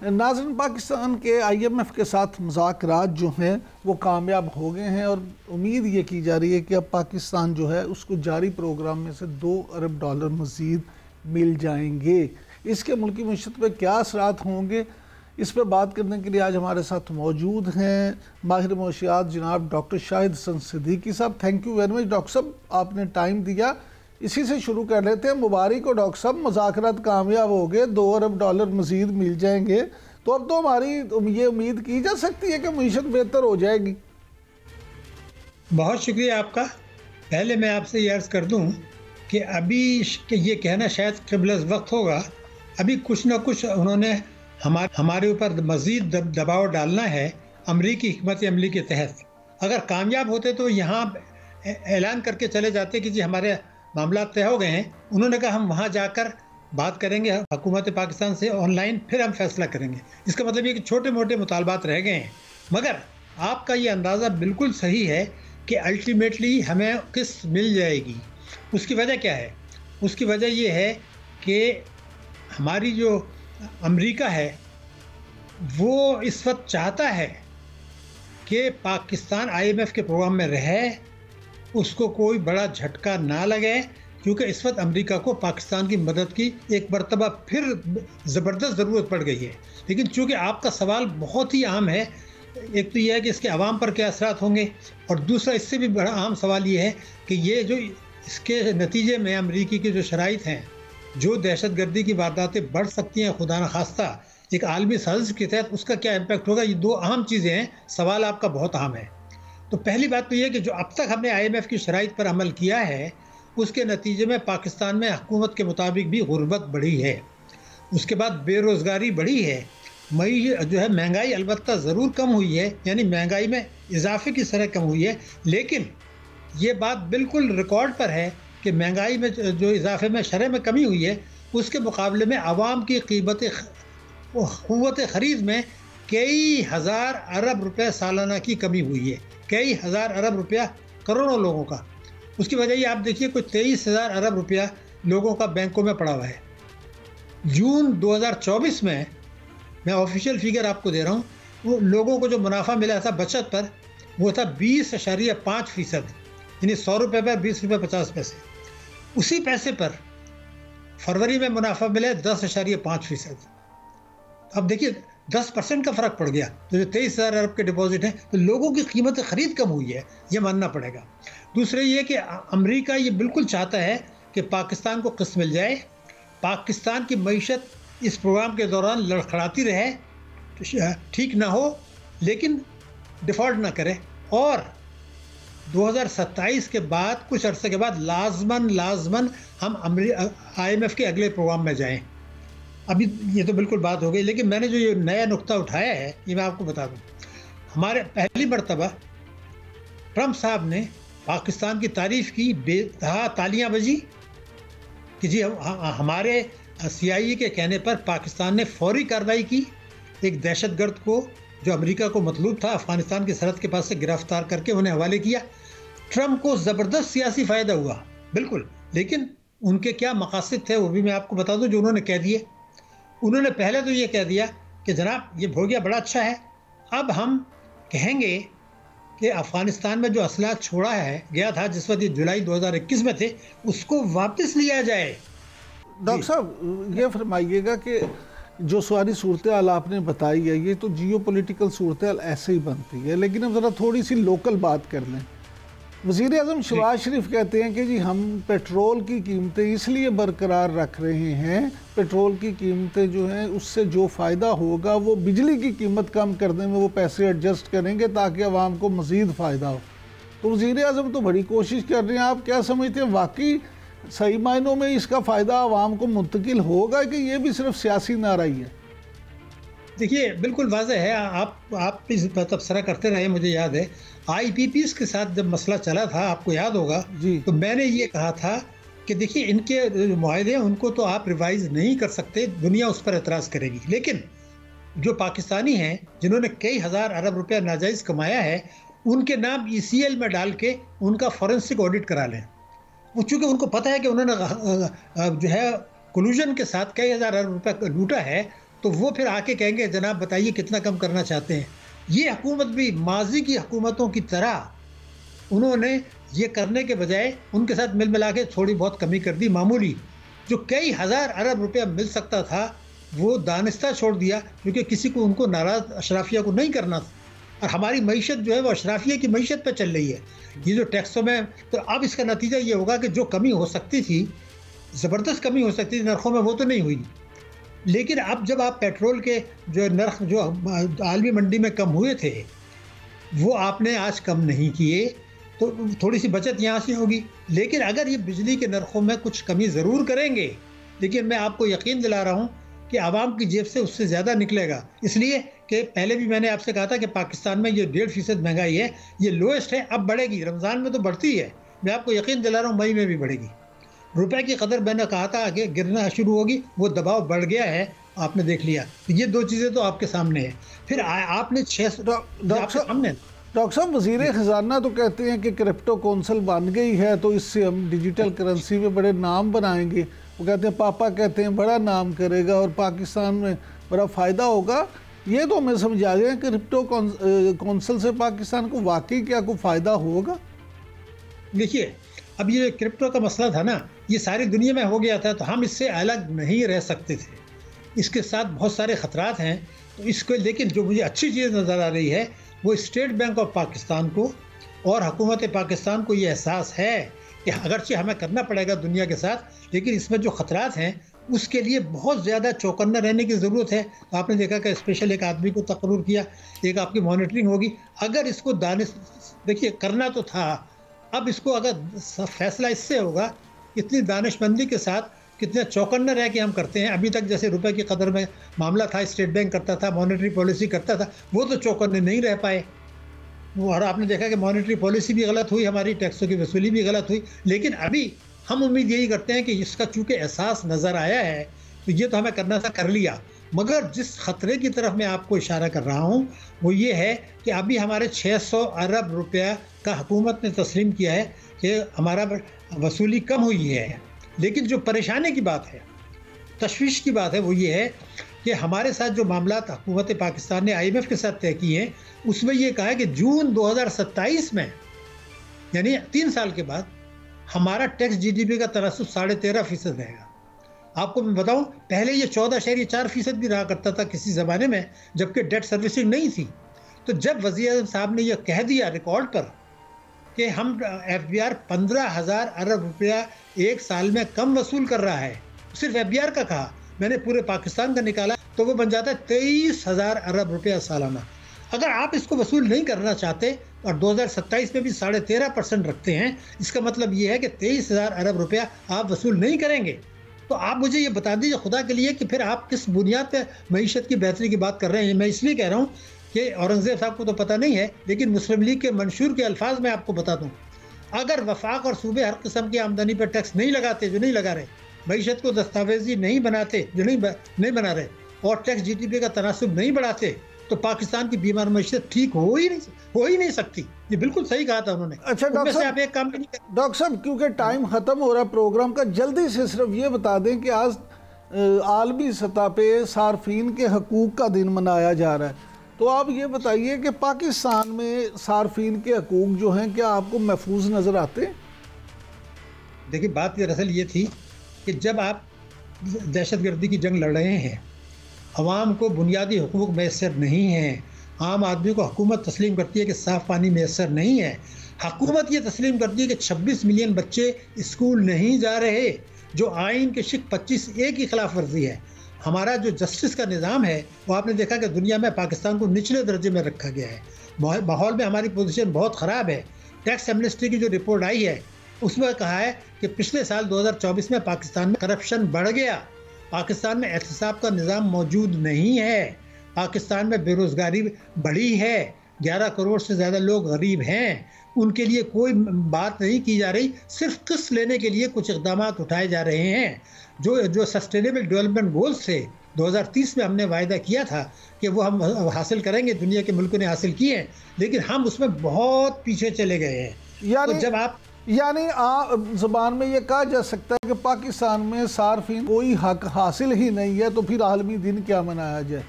ناظرین، پاکستان کے IMF کے ساتھ مذاکرات جو ہیں وہ کامیاب ہو گئے ہیں اور امید یہ کی جا رہی ہے کہ اب پاکستان جو ہے اس کو جاری پروگرام میں سے $2 ارب مزید مل جائیں گے۔ اس کے ملکی معیشت پہ کیا اثرات ہوں گے، اس پہ بات کرنے کے لیے آج ہمارے ساتھ موجود ہیں ماہر معاشیات جناب ڈاکٹر شاہد حسن صدیقی صاحب۔ Thank you very much doctor صاحب، آپ نے ٹائم دیا۔ اسی سے شروع کر لیتے ہیں۔ مبارک ہو ڈاکٹر صاحب، مذاکرات کامیاب ہو گئے، $2 ارب مزید مل جائیں گے، تو اب تو ہماری یہ امید کی جا سکتی ہے کہ معیشت بہتر ہو جائے گی۔ بہت شکریہ آپ کا۔ پہلے میں آپ سے یہ عرض کر دوں کہ ابھی یہ کہنا شاید قبل از وقت ہوگا، ابھی کچھ نہ کچھ انہوں نے ہمارے اوپر مزید دباؤ ڈالنا ہے امریکی حکمت عملی کے تحت۔ اگر کامیاب ہوتے تو یہاں اعلان کر کے چلے جاتے کہ جی ہمارے معاملات طے ہو گئے ہیں۔ انہوں نے کہا ہم وہاں جا کر بات کریں گے حکومت پاکستان سے آن لائن، پھر ہم فیصلہ کریں گے۔ اس کا مطلب یہ کہ چھوٹے موٹے مطالبات رہ گئے ہیں، مگر آپ کا یہ اندازہ بالکل صحیح ہے کہ الٹیمیٹلی ہمیں قسط مل جائے گی۔ اس کی وجہ کیا ہے؟ اس کی وجہ یہ ہے کہ ہماری جو امریکہ ہے وہ اس وقت چاہتا ہے کہ پاکستان IMF کے پروگرام میں رہے، اس کو کوئی بڑا جھٹکا نہ لگے، کیونکہ اس وقت امریکہ کو پاکستان کی مدد کی ایک مرتبہ پھر زبردست ضرورت پڑ گئی ہے۔ لیکن چونکہ آپ کا سوال بہت ہی اہم ہے، ایک تو یہ ہے کہ اس کے عوام پر کیا اثرات ہوں گے، اور دوسرا اس سے بھی بڑا اہم سوال یہ ہے کہ یہ جو اس کے نتیجے میں امریکی کے جو شرائط ہیں، جو دہشت گردی کی وارداتیں بڑھ سکتی ہیں خدا نخواستہ ایک عالمی سازش کے تحت، اس کا کیا امپیکٹ ہوگا۔ یہ دو اہم چیزیں ہیں، سوال آپ کا بہت اہم ہے۔ تو پہلی بات تو یہ کہ جو اب تک ہم نے IMF کی شرائط پر عمل کیا ہے، اس کے نتیجے میں پاکستان میں حکومت کے مطابق بھی غربت بڑھی ہے، اس کے بعد بے روزگاری بڑھی ہے، مہنگائی البتہ ضرور کم ہوئی ہے، یعنی مہنگائی میں اضافے کی شرح کم ہوئی ہے، لیکن یہ بات بالکل ریکارڈ پر ہے کہ مہنگائی میں جو اضافے میں شرح میں کمی ہوئی ہے، اس کے مقابلے میں عوام کی قوت خرید میں کئی ہزار ارب روپے سالانہ کی کمی ہوئی ہے، کئی ہزار ارب روپیہ کروڑوں لوگوں کا۔ اس کی وجہ یہ آپ دیکھیے کوئی 23,000 ارب روپیہ لوگوں کا بینکوں میں پڑا ہوا ہے۔ جون 2024 میں آفیشیل فگر آپ کو دے رہا ہوں، وہ لوگوں کو جو منافع ملا تھا بچت پر وہ تھا 20.5%، یعنی 100 روپے پر 20 روپے 50 پیسے۔ اسی پیسے پر فروری میں منافع ملا 10.5%۔ اب دیکھیے 10% کا فرق پڑ گیا، تو جو 23,000 ارب کے ڈپازٹ ہیں، تو لوگوں کی قیمت خرید کم ہوئی ہے، یہ ماننا پڑے گا۔ دوسرے یہ کہ امریکہ یہ بالکل چاہتا ہے کہ پاکستان کو قسط مل جائے، پاکستان کی معیشت اس پروگرام کے دوران لڑکھڑاتی رہے، ٹھیک نہ ہو لیکن ڈیفالٹ نہ کرے، اور 2027 کے بعد کچھ عرصے کے بعد لازماً ہم IMF کے اگلے پروگرام میں جائیں۔ ابھی یہ تو بالکل بات ہو گئی، لیکن میں نے جو یہ نیا نقطہ اٹھایا ہے یہ میں آپ کو بتا دوں۔ ہمارے پہلی مرتبہ ٹرمپ صاحب نے پاکستان کی تعریف کی، بے انتہا تالیاں بجی کہ جی ہمارے CIA کے کہنے پر پاکستان نے فوری کارروائی کی، ایک دہشت گرد کو جو امریکہ کو مطلوب تھا افغانستان کی سرحد کے پاس سے گرفتار کر کے انہیں حوالے کیا۔ ٹرمپ کو زبردست سیاسی فائدہ ہوا بالکل، لیکن ان کے کیا مقاصد تھے وہ بھی میں آپ کو بتا دوں جو انہوں نے کہہ دیے۔ انہوں نے پہلے تو یہ کہہ دیا کہ جناب یہ ہو گیا بڑا اچھا ہے، اب ہم کہیں گے کہ افغانستان میں جو اسلحہ چھوڑا ہے گیا تھا جس وقت یہ جولائی 2021 میں تھے، اس کو واپس لیا جائے۔ ڈاکٹر صاحب یہ فرمائیے گا کہ جو ساری صورتحال آپ نے بتائی ہے یہ تو جیو پولیٹیکل صورتحال ایسے ہی بنتی ہے، لیکن اب ذرا تھوڑی سی لوکل بات کر لیں۔ وزیر اعظم شہباز شریف کہتے ہیں کہ جی ہم پیٹرول کی قیمتیں اس لیے برقرار رکھ رہے ہیں، پیٹرول کی قیمتیں جو ہیں اس سے جو فائدہ ہوگا وہ بجلی کی قیمت کم کرنے میں وہ پیسے ایڈجسٹ کریں گے تاکہ عوام کو مزید فائدہ ہو۔ تو وزیر اعظم تو بڑی کوشش کر رہے ہیں، آپ کیا سمجھتے ہیں واقعی صحیح معنوں میں اس کا فائدہ عوام کو منتقل ہوگا کہ یہ بھی صرف سیاسی نعرہ ہے؟ دیکھیے بالکل واضح ہے، آپ اس پر تبصرہ کرتے رہے، مجھے یاد ہے IPPs کے ساتھ جب مسئلہ چلا تھا آپ کو یاد ہوگا تو میں نے یہ کہا تھا کہ دیکھیے ان کے معاہدے ان کو تو آپ ریوائز نہیں کر سکتے، دنیا اس پر اعتراض کرے گی، لیکن جو پاکستانی ہیں جنہوں نے کئی ہزار ارب روپیہ ناجائز کمایا ہے ان کے نام ECL میں ڈال کے ان کا فورنسک آڈٹ کرا لیں۔ وہ چونکہ ان کو پتہ ہے کہ انہوں نے جو ہے کلوژن کے ساتھ کئی ہزار ارب روپیہ لوٹا ہے، تو وہ پھر آ کے کہیں گے جناب بتائیے کتنا کم کرنا چاہتے ہیں. یہ حکومت بھی ماضی کی حکومتوں کی طرح انہوں نے یہ کرنے کے بجائے ان کے ساتھ مل ملا کے تھوڑی بہت کمی کر دی معمولی. جو کئی ہزار ارب روپیہ مل سکتا تھا وہ دانستہ چھوڑ دیا کیونکہ کسی کو ان کو ناراض اشرافیہ کو نہیں کرنا تھا. اور ہماری معیشت جو ہے وہ اشرافیہ کی معیشت پہ چل رہی ہے. یہ جو ٹیکسوں میں تو اب اس کا نتیجہ یہ ہوگا کہ جو کمی ہو سکتی تھی زبردست کمی ہو سکتی تھی نرخوں میں وہ تو نہیں ہوئی. لیکن اب جب آپ پیٹرول کے جو نرخ جو عالمی منڈی میں کم ہوئے تھے وہ آپ نے آج کم نہیں کیے تو تھوڑی سی بچت یہاں سے ہوگی. لیکن اگر یہ بجلی کے نرخوں میں کچھ کمی ضرور کریں گے لیکن میں آپ کو یقین دلا رہا ہوں کہ عوام کی جیب سے اس سے زیادہ نکلے گا. اس لیے کہ پہلے بھی میں نے آپ سے کہا تھا کہ پاکستان میں یہ 1.5% مہنگائی ہے یہ لوئسٹ ہے. اب بڑھے گی, رمضان میں تو بڑھتی ہے, میں آپ کو یقین دلا رہا ہوں مئی میں بھی بڑھے گی. روپے کی قدر میں نے کہا تھا کہ گرنا شروع ہوگی, وہ دباؤ بڑھ گیا ہے, آپ نے دیکھ لیا. یہ دو چیزیں تو آپ کے سامنے ہیں. پھر آپ نے ڈاکٹر صاحب وزیر خزانہ تو کہتے ہیں کہ کرپٹو کونسل بن گئی ہے تو اس سے ہم ڈیجیٹل کرنسی میں بڑے نام بنائیں گے. وہ کہتے ہیں پاپا کہتے ہیں بڑا نام کرے گا اور پاکستان میں بڑا فائدہ ہوگا. یہ تو ہمیں سمجھا گیا کہ کرپٹو کونسل سے پاکستان کو واقعی کیا کوئی فائدہ ہوگا؟ دیکھیے اب یہ کرپٹو کا مسئلہ تھا نا, یہ ساری دنیا میں ہو گیا تھا تو ہم اس سے الگ نہیں رہ سکتے تھے. اس کے ساتھ بہت سارے خطرات ہیں تو اس کو, لیکن جو مجھے اچھی چیز نظر آ رہی ہے وہ اسٹیٹ بینک آف پاکستان کو اور حکومت پاکستان کو یہ احساس ہے کہ اگرچہ ہمیں کرنا پڑے گا دنیا کے ساتھ لیکن اس میں جو خطرات ہیں اس کے لیے بہت زیادہ چوکنا رہنے کی ضرورت ہے. آپ نے دیکھا کہ اسپیشل ایک آدمی کو تقرر کیا, ایک آپ کی مانیٹرنگ ہوگی. اگر اس کو دیکھیے کرنا تو تھا, اب اس کو اگر فیصلہ اس سے ہوگا اتنی دانش مندی کے ساتھ کتنے چوکنا رہ کے ہم کرتے ہیں. ابھی تک جیسے روپے کی قدر میں معاملہ تھا, اسٹیٹ بینک کرتا تھا, مانیٹری پالیسی کرتا تھا, وہ تو چوکنے نہیں رہ پائے. اور آپ نے دیکھا کہ مانیٹری پالیسی بھی غلط ہوئی, ہماری ٹیکسوں کی وصولی بھی غلط ہوئی. لیکن ابھی ہم امید یہی کرتے ہیں کہ اس کا چونکہ احساس نظر آیا ہے تو یہ تو ہمیں کرنا تھا کر لیا. مگر جس خطرے کی طرف میں آپ کو اشارہ کر رہا ہوں وہ یہ ہے کہ ابھی ہمارے 600 ارب روپیہ کا حکومت نے تسلیم کیا ہے کہ ہمارا وصولی کم ہوئی ہے. لیکن جو پریشانی کی بات ہے, تشویش کی بات ہے وہ یہ ہے کہ ہمارے ساتھ جو معاملات حکومت پاکستان نے IMF کے ساتھ طے کیے ہیں اس میں یہ کہا ہے کہ جون 2027 میں یعنی 3 سال کے بعد ہمارا ٹیکس GDP کا تناسب 13.5% رہے گا. آپ کو میں بتاؤں پہلے یہ 14.4% بھی رہا کرتا تھا کسی زمانے میں جبکہ ڈیٹ سروسنگ نہیں تھی. تو جب وزیر اعظم صاحب نے یہ کہہ دیا ریکارڈ پر کہ ہم FBR 15,000 ارب روپیہ ایک سال میں کم وصول کر رہا ہے, صرف FBR کا کہا, میں نے پورے پاکستان کا نکالا تو وہ بن جاتا ہے 23,000 ارب روپیہ سالانہ. اگر آپ اس کو وصول نہیں کرنا چاہتے اور 2027 میں بھی 13.5% رکھتے ہیں, اس کا مطلب یہ ہے کہ 23,000 ارب روپیہ آپ وصول نہیں کریں گے. تو آپ مجھے یہ بتا دیجیے خدا کے لیے کہ پھر آپ کس بنیاد پہ معیشت کی بہتری کی بات کر رہے ہیں. میں اس لیے کہہ رہا ہوں کہ اورنگزیب صاحب کو تو پتہ نہیں ہے لیکن مسلم لیگ کے منشور کے الفاظ میں آپ کو بتا دوں, اگر وفاق اور صوبے ہر قسم کی آمدنی پر ٹیکس نہیں لگاتے, جو نہیں لگا رہے, معیشت کو دستاویزی نہیں بناتے, جو نہیں بنا رہے, اور ٹیکس GDP کا تناسب نہیں بڑھاتے تو پاکستان کی بیمار معیشت ٹھیک ہو ہی نہیں سکتی. یہ بالکل صحیح کہا تھا انہوں نے. اچھا ڈاکٹر صاحب کیونکہ ٹائم ختم ہو رہا ہے پروگرام کا, جلدی سے صرف یہ بتا دیں کہ آج عالمی سطح پہ صارفین کے حقوق کا دن منایا جا رہا ہے, تو آپ یہ بتائیے کہ پاکستان میں صارفین کے حقوق جو ہیں کیا آپ کو محفوظ نظر آتے ہیں؟ دیکھیے بات دراصل یہ تھی کہ جب آپ دہشت گردی کی جنگ لڑ رہے ہیں, عوام کو بنیادی حقوق میسر نہیں ہیں, عام آدمی کو حکومت تسلیم کرتی ہے کہ صاف پانی میسر نہیں ہے, حکومت یہ تسلیم کرتی ہے کہ 26 ملین بچے اسکول نہیں جا رہے, جو آئین کے شق 25A کی خلاف ورزی ہے. ہمارا جو جسٹس کا نظام ہے وہ آپ نے دیکھا کہ دنیا میں پاکستان کو نچلے درجے میں رکھا گیا ہے. ماحول میں ہماری پوزیشن بہت خراب ہے. ٹیکس ایمنسٹی کی جو رپورٹ آئی ہے اس میں کہا ہے کہ پچھلے سال 2024 میں پاکستان میں کرپشن بڑھ گیا, پاکستان میں احتساب کا نظام موجود نہیں ہے, پاکستان میں بے روزگاری بڑھی ہے, 11 کروڑ سے زیادہ لوگ غریب ہیں, ان کے لیے کوئی بات نہیں کی جا رہی, صرف قسط لینے کے لیے کچھ اقدامات اٹھائے جا رہے ہیں. جو سسٹینیبل ڈیولپمنٹ گولز سے 2030 میں ہم نے وعدہ کیا تھا کہ وہ ہم حاصل کریں گے, دنیا کے ملکوں نے حاصل کیے ہیں, لیکن ہم اس میں بہت پیچھے چلے گئے ہیں. یعنی تو جب آپ یعنی زبان میں یہ کہا جا سکتا ہے کہ پاکستان میں صارفین کوئی حق حاصل ہی نہیں ہے، تو پھر عالمی دن کیا منایا جائے؟